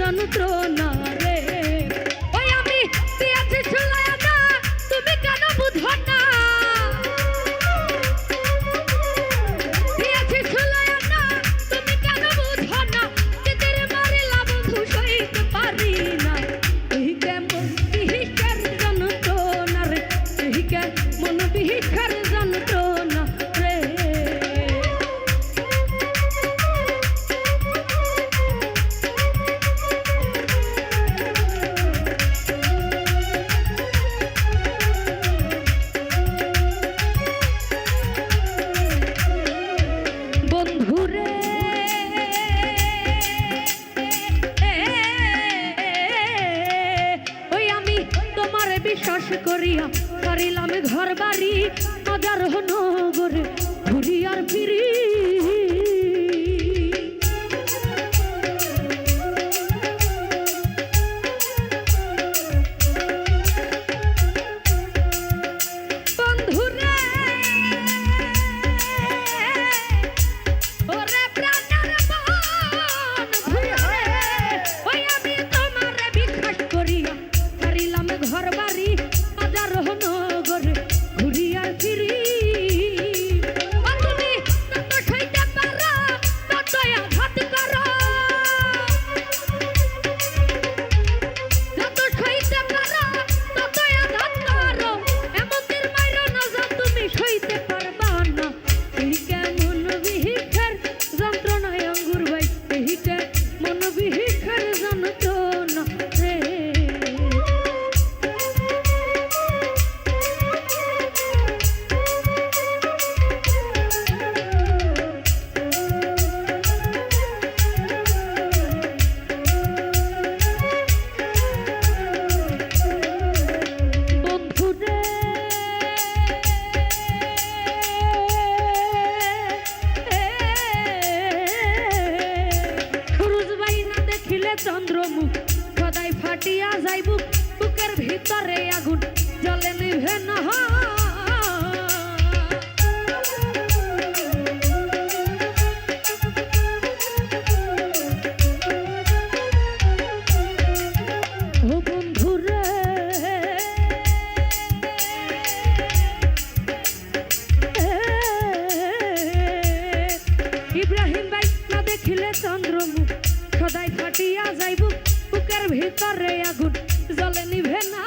যন্ত্রণা রে। ওই আমি দিয়েছি ঝুলাইয়া না, তুমি কেন বুঝো না? দিয়েছি ঝুলাইয়া না, তুমি কেন বুঝো না? যেদের মারিলা বন্ধু সইতে পারি না। এই কেমন বিহিকার যন্ত্রণা রে, এই কেমন বিহিকার যন্ত্রণা রে। বিশ্বাস করিয়া পারিলাম ঘর বাড়ি হাজার নগরে ঘুরি আর ফিরি। চন্দ্রমুখ সদাই ফাটিয়া যাইব, বুকের ভিতরে আগুন জ্বলে নিভে না। ও বন্ধুরে ইব্রাহিম ভাই না দেখিলে চন্দ্রমুখ সদাই ফাটিয়া যাইব, বুকের ভিতরে আগুন জ্বলে নিভে না।